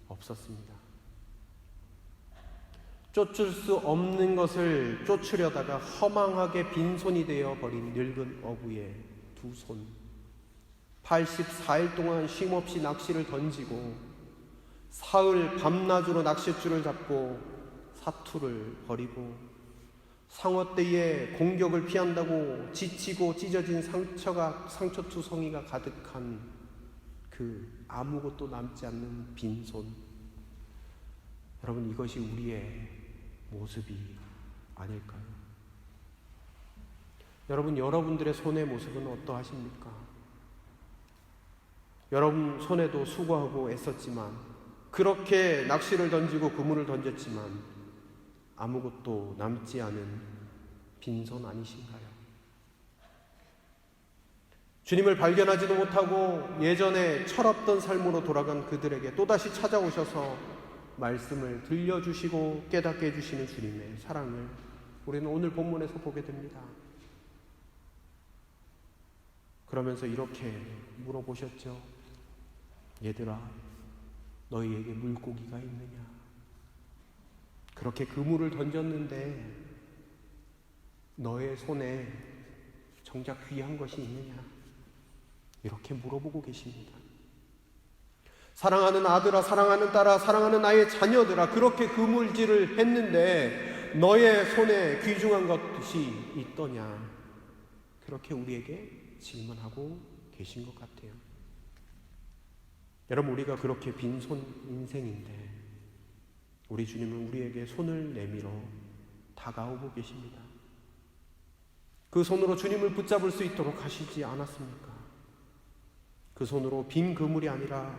없었습니다. 쫓을 수 없는 것을 쫓으려다가 허망하게 빈손이 되어 버린 늙은 어부의 두 손. 84일 동안 쉼없이 낚시를 던지고 사흘 밤낮으로 낚싯줄을 잡고 사투를 벌이고 상어떼의 공격을 피한다고 지치고 찢어진 상처투성이가 가득한 그 아무것도 남지 않는 빈손. 여러분 이것이 우리의 모습이 아닐까요? 여러분들의 손의 모습은 어떠하십니까? 여러분 손에도 수고하고 애썼지만 그렇게 낚시를 던지고 그물을 던졌지만 아무것도 남지 않은 빈손 아니신가요? 주님을 발견하지도 못하고 예전에 철없던 삶으로 돌아간 그들에게 또다시 찾아오셔서 말씀을 들려주시고 깨닫게 해주시는 주님의 사랑을 우리는 오늘 본문에서 보게 됩니다. 그러면서 이렇게 물어보셨죠. 얘들아, 너희에게 물고기가 있느냐? 그렇게 그물을 던졌는데 너의 손에 정작 귀한 것이 있느냐? 이렇게 물어보고 계십니다. 사랑하는 아들아, 사랑하는 딸아, 사랑하는 나의 자녀들아, 그렇게 그물질을 했는데 너의 손에 귀중한 것이 있더냐? 그렇게 우리에게 질문하고 계신 것 같아요. 여러분, 우리가 그렇게 빈손 인생인데 우리 주님은 우리에게 손을 내밀어 다가오고 계십니다. 그 손으로 주님을 붙잡을 수 있도록 하시지 않았습니까? 그 손으로 빈 그물이 아니라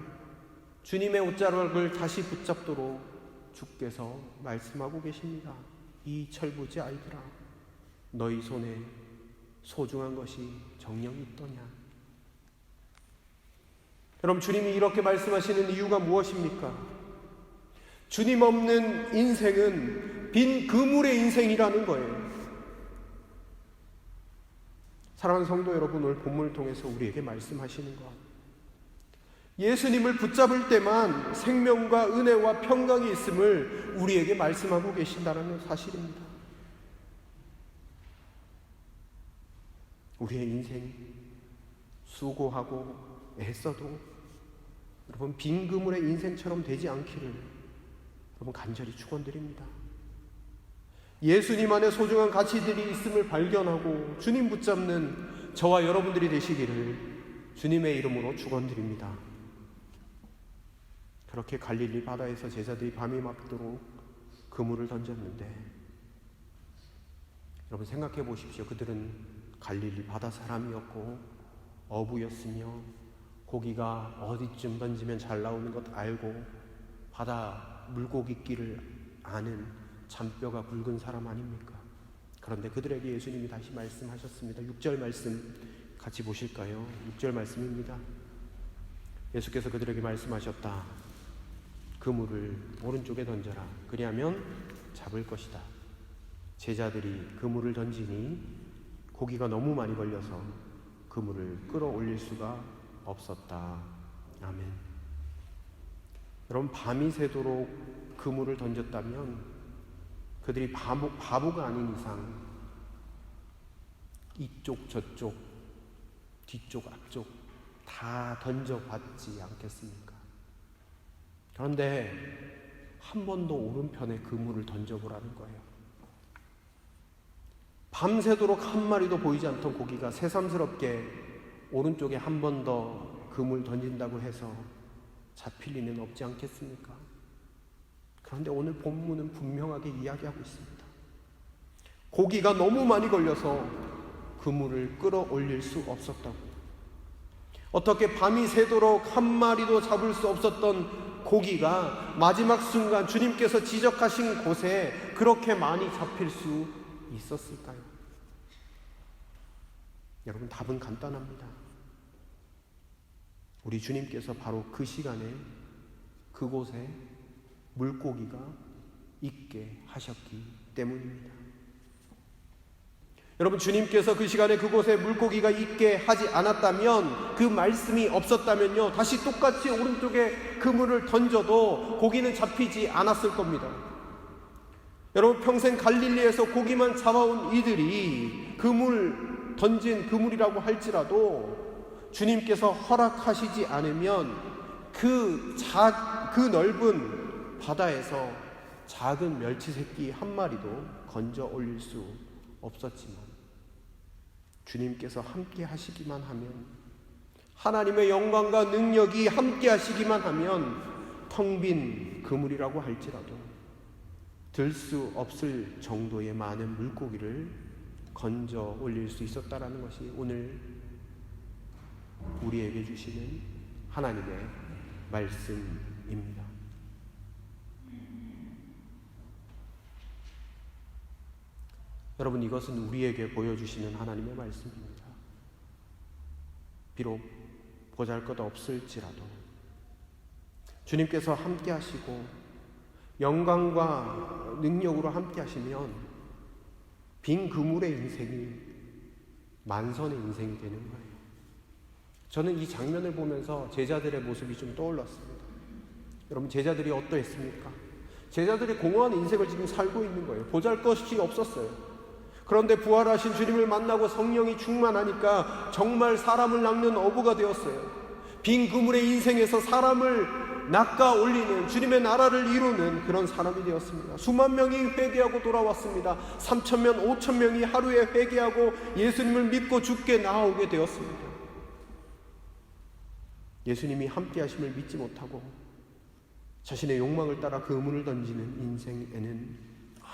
주님의 옷자락을 다시 붙잡도록 주께서 말씀하고 계십니다. 이 철부지 아이들아, 너희 손에 소중한 것이 정녕 있더냐? 여러분, 주님이 이렇게 말씀하시는 이유가 무엇입니까? 주님 없는 인생은 빈 그물의 인생이라는 거예요. 사랑하는 성도 여러분, 오늘 본문을 통해서 우리에게 말씀하시는 것, 예수님을 붙잡을 때만 생명과 은혜와 평강이 있음을 우리에게 말씀하고 계신다는 사실입니다. 우리의 인생이 수고하고 애써도 여러분 빈 그물의 인생처럼 되지 않기를 여러분 간절히 축원드립니다. 예수님 안에 소중한 가치들이 있음을 발견하고 주님 붙잡는 저와 여러분들이 되시기를 주님의 이름으로 축원드립니다. 그렇게 갈릴리 바다에서 제자들이 밤이 맞도록 그물을 던졌는데, 여러분 생각해 보십시오. 그들은 갈릴리 바다 사람이었고 어부였으며 고기가 어디쯤 던지면 잘 나오는 것 알고 바다 물고기끼를 아는 잔뼈가 굵은 사람 아닙니까? 그런데 그들에게 예수님이 다시 말씀하셨습니다. 6절 말씀 같이 보실까요? 6절 말씀입니다. 예수께서 그들에게 말씀하셨다. 그물을 오른쪽에 던져라. 그리하면 잡을 것이다. 제자들이 그물을 던지니 고기가 너무 많이 걸려서 그물을 끌어올릴 수가 없었다. 아멘. 여러분, 밤이 새도록 그물을 던졌다면 그들이 바보가 아닌 이상 이쪽 저쪽 뒤쪽 앞쪽 다 던져봤지 않겠습니까? 그런데 한 번 더 오른편에 그물을 던져보라는 거예요. 밤새도록 한 마리도 보이지 않던 고기가 새삼스럽게 오른쪽에 한 번 더 그물 던진다고 해서 잡힐 리는 없지 않겠습니까? 그런데 오늘 본문은 분명하게 이야기하고 있습니다. 고기가 너무 많이 걸려서 그물을 끌어올릴 수 없었다고. 어떻게 밤이 새도록 한 마리도 잡을 수 없었던 고기가 마지막 순간 주님께서 지적하신 곳에 그렇게 많이 잡힐 수 있었을까요? 여러분, 답은 간단합니다. 우리 주님께서 바로 그 시간에 그곳에 물고기가 있게 하셨기 때문입니다. 여러분, 주님께서 그 시간에 그곳에 물고기가 있게 하지 않았다면, 그 말씀이 없었다면요, 다시 똑같이 오른쪽에 그물을 던져도 고기는 잡히지 않았을 겁니다. 여러분, 평생 갈릴리에서 고기만 잡아온 이들이 던진 그물이라고 할지라도 주님께서 허락하시지 않으면 그 넓은 바다에서 작은 멸치 새끼 한 마리도 건져 올릴 수 없었지만, 주님께서 함께 하시기만 하면, 하나님의 영광과 능력이 함께 하시기만 하면 텅 빈 그물이라고 할지라도 들 수 없을 정도의 많은 물고기를 건져 올릴 수 있었다라는 것이 오늘 우리에게 주시는 하나님의 말씀입니다. 여러분, 이것은 우리에게 보여주시는 하나님의 말씀입니다. 비록 보잘것없을지라도 주님께서 함께 하시고 영광과 능력으로 함께 하시면 빈 그물의 인생이 만선의 인생이 되는 거예요. 저는 이 장면을 보면서 제자들의 모습이 좀 떠올랐습니다. 여러분, 제자들이 어떠했습니까? 제자들이 공허한 인생을 지금 살고 있는 거예요. 보잘것이 없었어요. 그런데 부활하신 주님을 만나고 성령이 충만하니까 정말 사람을 낚는 어부가 되었어요. 빈 그물의 인생에서 사람을 낚아 올리는, 주님의 나라를 이루는 그런 사람이 되었습니다. 수만 명이 회개하고 돌아왔습니다. 3,000명, 5,000명이 하루에 회개하고 예수님을 믿고 죽게 나오게 되었습니다. 예수님이 함께 하심을 믿지 못하고 자신의 욕망을 따라 그물을 던지는 인생에는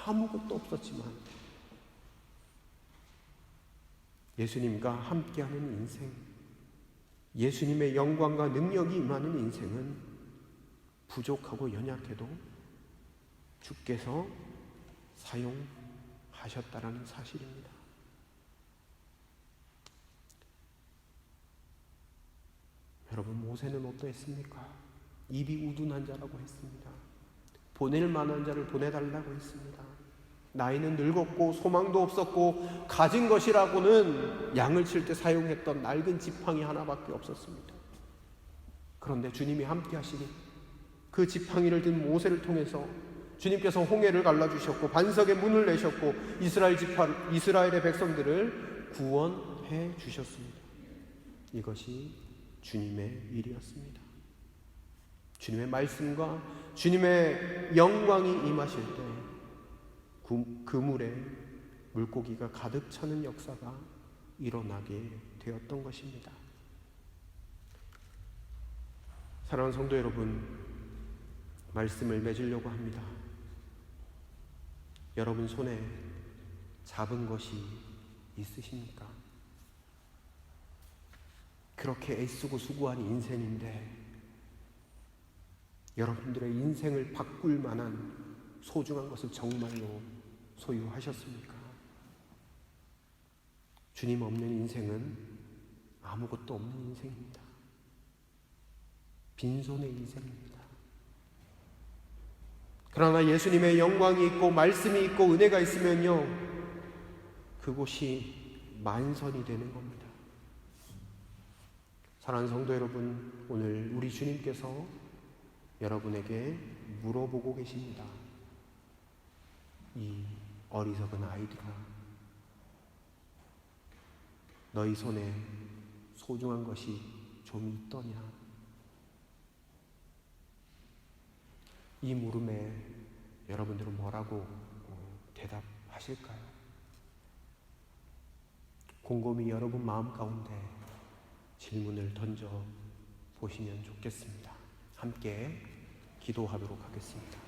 아무것도 없었지만, 예수님과 함께하는 인생, 예수님의 영광과 능력이 임하는 인생은 부족하고 연약해도 주께서 사용하셨다라는 사실입니다. 여러분, 모세는 어떠했습니까? 입이 우둔한 자라고 했습니다. 보낼 만한 자를 보내달라고 했습니다. 나이는 늙었고 소망도 없었고 가진 것이라고는 양을 칠 때 사용했던 낡은 지팡이 하나밖에 없었습니다. 그런데 주님이 함께 하시니 그 지팡이를 든 모세를 통해서 주님께서 홍해를 갈라주셨고 반석의 문을 내셨고 이스라엘의 백성들을 구원해 주셨습니다. 이것이 주님의 일이었습니다. 주님의 말씀과 주님의 영광이 임하실 때 그물에 물고기가 가득 차는 역사가 일어나게 되었던 것입니다. 사랑하는 성도 여러분, 말씀을 맺으려고 합니다. 여러분 손에 잡은 것이 있으십니까? 그렇게 애쓰고 수고한 인생인데 여러분들의 인생을 바꿀 만한 소중한 것을 정말로 소유하셨습니까? 주님 없는 인생은 아무것도 없는 인생입니다. 빈손의 인생입니다. 그러나 예수님의 영광이 있고 말씀이 있고 은혜가 있으면요, 그곳이 만선이 되는 겁니다. 사랑하는 성도 여러분, 오늘 우리 주님께서 여러분에게 물어보고 계십니다. 이 어리석은 아이들아, 너희 손에 소중한 것이 좀 있더냐? 이 물음에 여러분들은 뭐라고 대답하실까요? 곰곰이 여러분 마음 가운데 질문을 던져 보시면 좋겠습니다. 함께 기도하도록 하겠습니다.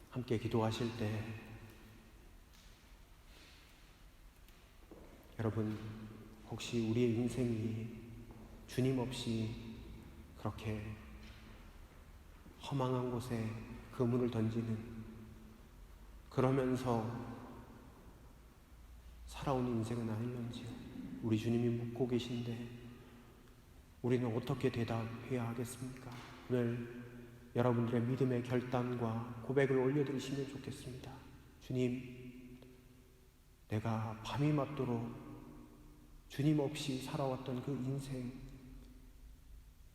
함께 기도하실 때 여러분, 혹시 우리의 인생이 주님 없이 그렇게 허망한 곳에 그물을 던지는, 그러면서 살아온 인생은 아닐런지요? 우리 주님이 묻고 계신데 우리는 어떻게 대답해야 하겠습니까? 오늘 여러분들의 믿음의 결단과 고백을 올려드리시면 좋겠습니다. 주님, 내가 밤이 맞도록 주님 없이 살아왔던 그 인생,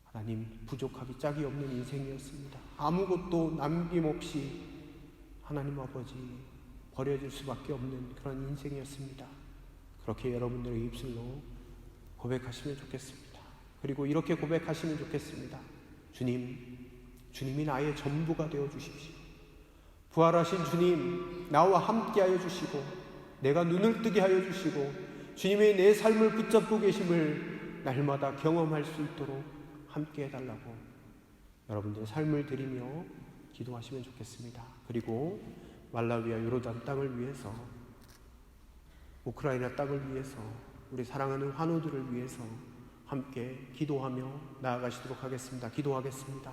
하나님, 부족하기 짝이 없는 인생이었습니다. 아무것도 남김없이 하나님 아버지 버려질 수밖에 없는 그런 인생이었습니다. 그렇게 여러분들의 입술로 고백하시면 좋겠습니다. 그리고 이렇게 고백하시면 좋겠습니다. 주님이 나의 전부가 되어 주십시오. 부활하신 주님, 나와 함께 하여 주시고 내가 눈을 뜨게 하여 주시고 주님의 내 삶을 붙잡고 계심을 날마다 경험할 수 있도록 함께 해달라고 여러분들의 삶을 드리며 기도하시면 좋겠습니다. 그리고 말라위와 요르단 땅을 위해서, 우크라이나 땅을 위해서, 우리 사랑하는 환우들을 위해서 함께 기도하며 나아가시도록 하겠습니다. 기도하겠습니다.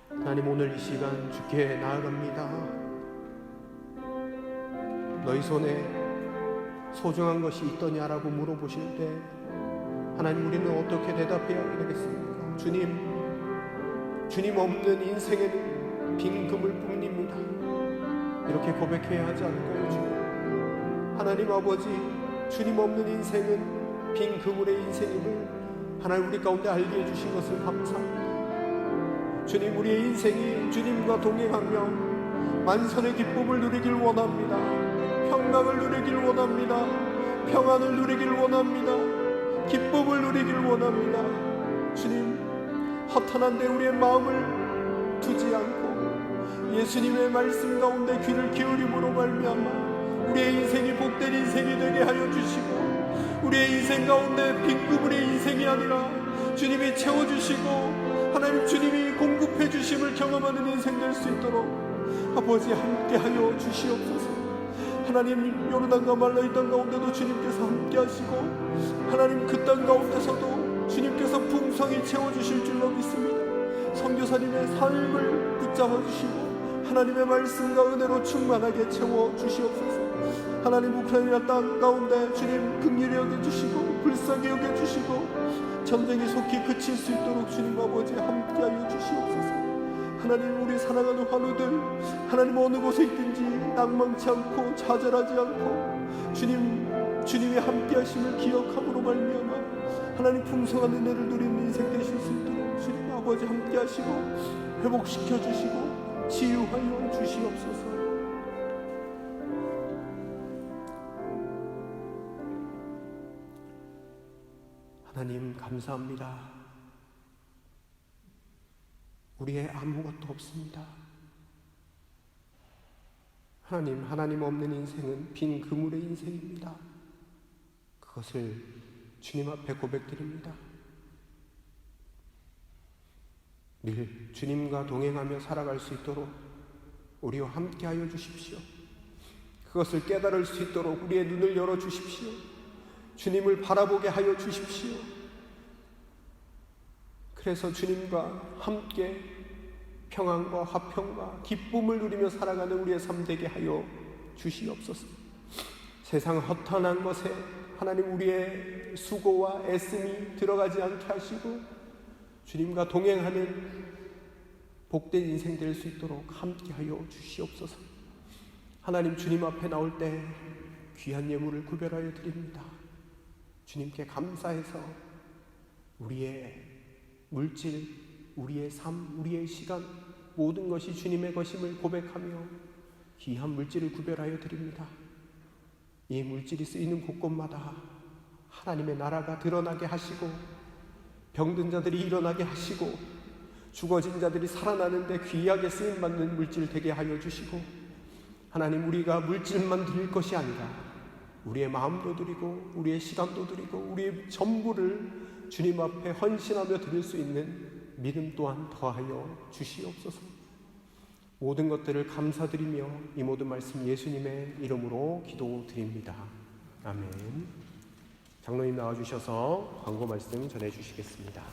하나님, 오늘 이 시간 주께 나아갑니다. 너희 손에 소중한 것이 있더냐라고 물어보실 때 하나님, 우리는 어떻게 대답해야 되겠습니까? 주님 없는 인생에는 빈 그물뿐입니다. 이렇게 고백해야 하지 않을까요, 주님? 하나님 아버지, 주님 없는 인생은 빈 그물의 인생임을 하나님 우리 가운데 알게 해주신 것을 감사합니다. 주님, 우리의 인생이 주님과 동행하며 만선의 기쁨을 누리길 원합니다. 평강을 누리길 원합니다. 평안을 누리길 원합니다. 기쁨을 누리길 원합니다. 주님, 허탄한데 우리의 마음을 두지 않고 예수님의 말씀 가운데 귀를 기울임으로 말미암아 우리의 인생이 복된 인생이 되게 하여 주시고, 우리의 인생 가운데 빈 그물의 인생이 아니라 주님이 채워주시고 하나님 주님이 공급해 주심을 경험하는 인생 될 수 있도록 아버지 함께하여 주시옵소서. 하나님, 요르단과 말라위 땅 가운데도 주님께서 함께 하시고 하나님 그 땅 가운데서도 주님께서 풍성히 채워주실 줄로 믿습니다. 선교사님의 삶을 붙잡아 주시고 하나님의 말씀과 은혜로 충만하게 채워주시옵소서. 하나님, 우크라이나 땅 가운데 주님 긍휼히 여겨주시고 불쌍히 여겨주시고 전쟁이 속히 그칠 수 있도록 주님 아버지 함께하여 주시옵소서. 하나님, 우리 사랑하는 환우들 하나님 어느 곳에 있든지 낭망치 않고 좌절하지 않고 주님의 함께하심을 기억함으로 말미암아 하나님 풍성한 은혜를 누리는 인생 되실 수 있도록 주님 아버지 함께하시고 회복시켜 주시고 치유하여 주시옵소서. 하나님 감사합니다. 우리의 아무것도 없습니다. 하나님 없는 인생은 빈 그물의 인생입니다. 그것을 주님 앞에 고백드립니다. 늘 주님과 동행하며 살아갈 수 있도록 우리와 함께하여 주십시오. 그것을 깨달을 수 있도록 우리의 눈을 열어주십시오. 주님을 바라보게 하여 주십시오. 그래서 주님과 함께 평안과 화평과 기쁨을 누리며 살아가는 우리의 삶 되게 하여 주시옵소서. 세상 허탄한 것에 하나님 우리의 수고와 애씀이 들어가지 않게 하시고 주님과 동행하는 복된 인생 될 수 있도록 함께 하여 주시옵소서. 하나님, 주님 앞에 나올 때 귀한 예물을 구별하여 드립니다. 주님께 감사해서 우리의 물질, 우리의 삶, 우리의 시간 모든 것이 주님의 것임을 고백하며 귀한 물질을 구별하여 드립니다. 이 물질이 쓰이는 곳곳마다 하나님의 나라가 드러나게 하시고 병든 자들이 일어나게 하시고 죽어진 자들이 살아나는데 귀하게 쓰임받는 물질 되게 하여 주시고 하나님, 우리가 물질만 드릴 것이 아니라 우리의 마음도 드리고 우리의 시간도 드리고 우리의 전부를 주님 앞에 헌신하며 드릴 수 있는 믿음 또한 더하여 주시옵소서. 모든 것들을 감사드리며 이 모든 말씀 예수님의 이름으로 기도드립니다. 아멘. 장로님 나와주셔서 광고 말씀 전해주시겠습니다.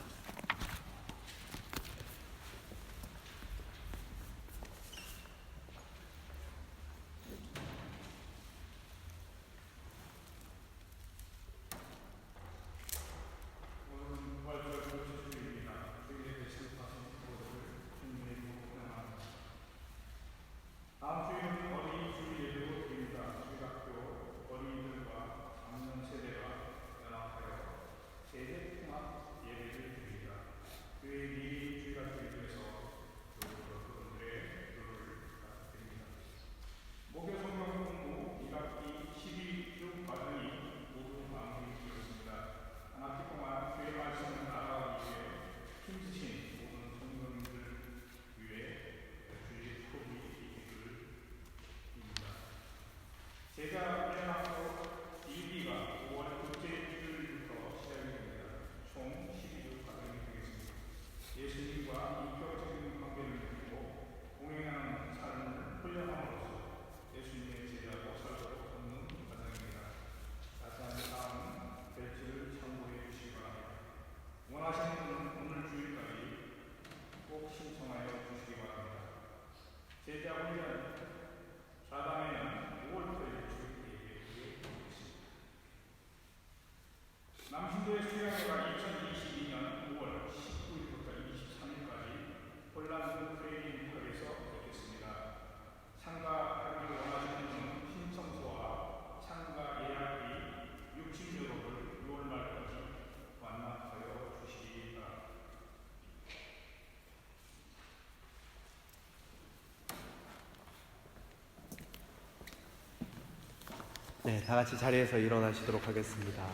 네, 다 같이 자리에서 일어나시도록 하겠습니다.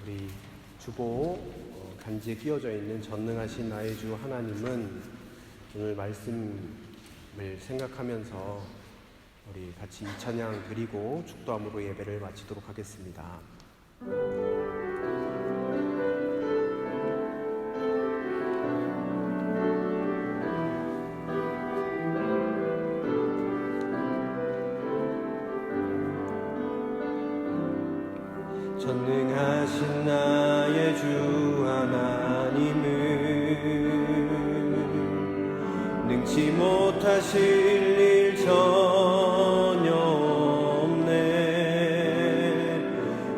우리 주보 간지에 끼워져 있는 전능하신 나의 주 하나님은 오늘 말씀을 생각하면서 우리 같이 이 찬양 드리고 축도함으로 예배를 마치도록 하겠습니다. 전능하신 나의 주 하나님은 능치 못하실 일 전혀 없네.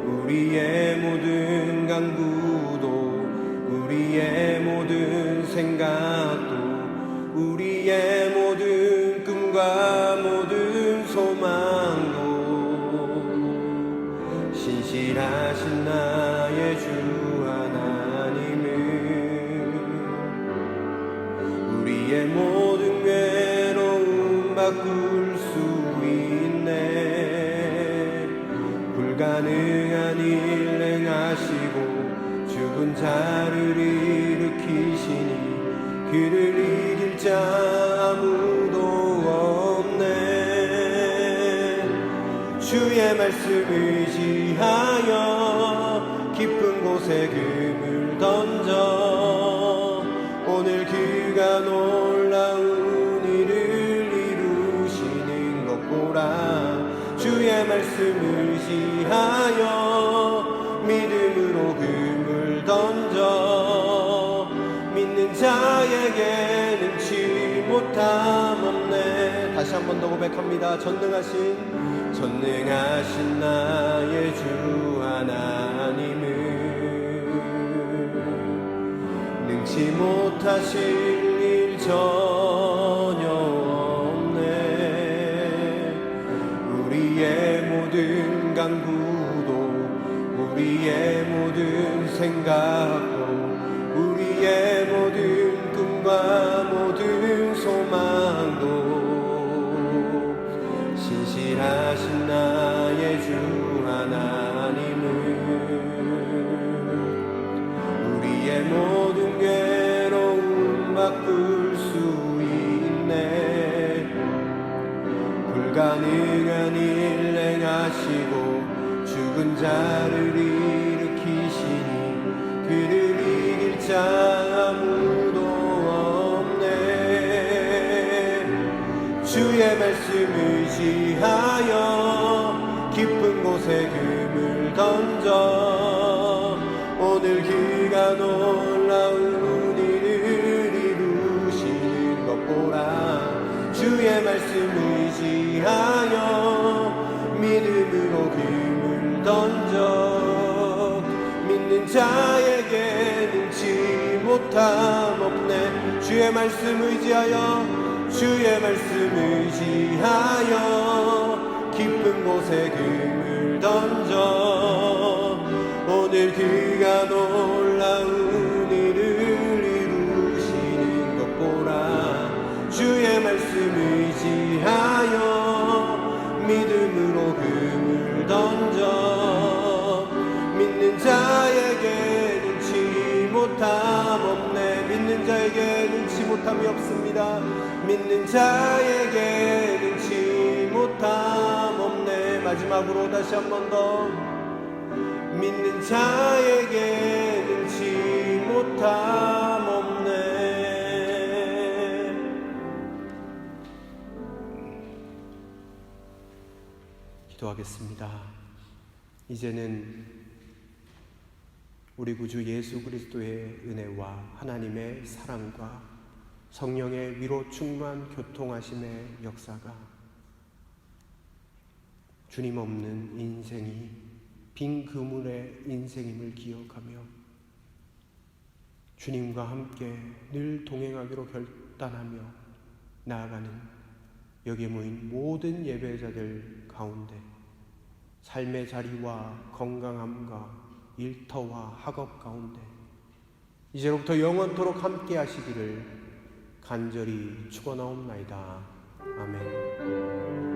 우리의 모든 신실하신 나의 주 하나님은 우리의 모든 괴로움 바꿀 수 있네. 불가능한 일 행하시고 죽은 자를 일으키시니 그를 이길 자 아무도 없네. 주의 말씀 의지하여 깊은 곳에 금을 던져 오늘 그가 놀라운 일을 이루시는 것 보라. 주의 말씀 의지하여 믿음으로 금을 던져 믿는 자에게 능치 못함 없네. 다시 한 번 더 고백합니다. 전능하신 나의 주 하나님은 능치 못하실 일 전혀 없네. 우리의 모든 간구도 우리의 모든 생각도 우리의 모든 꿈과 모든 소망도 신실하신 나의 주 하나님은 우리의 모든 괴로움 바꿀 수 있네. 불가능한 일 행하시고 죽은 자를 일으키시니 그를 이길 자 아무도 없네. 주의 말씀 의지하여 깊은 곳에 금을 던져 오늘 그가 놀라운 일을 이루시는 것 보라. 주의 말씀 의지하여 믿음으로 금을 던져 믿는 자에게 능치 못함 없네. 주의 말씀 의지하여 깊은 곳에 금을 던져 오늘 그가 놀라운 일을 이루시는 것 보라. 주의 말씀 의지하여 믿음으로 금을 던져 믿는 자에게 능치 못함 없네. 믿는 자에게 능치 못함이 없습니다. 믿는 자에게 능치 못함 없네. 마지막으로 다시 한 번 더 믿는 자에게 능치 못함 없네. 기도하겠습니다. 이제는 우리 구주 예수 그리스도의 은혜와 하나님의 사랑과 성령의 위로 충만 교통하심의 역사가 주님 없는 인생이 빈 그물의 인생임을 기억하며 주님과 함께 늘 동행하기로 결단하며 나아가는 여기에 모인 모든 예배자들 가운데 삶의 자리와 건강함과 일터와 학업 가운데 이제로부터 영원토록 함께 하시기를 간절히 축원하옵나이다. 아멘.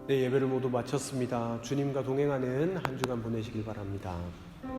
네, 예배를 모두 마쳤습니다. 주님과 동행하는 한 주간 보내시길 바랍니다.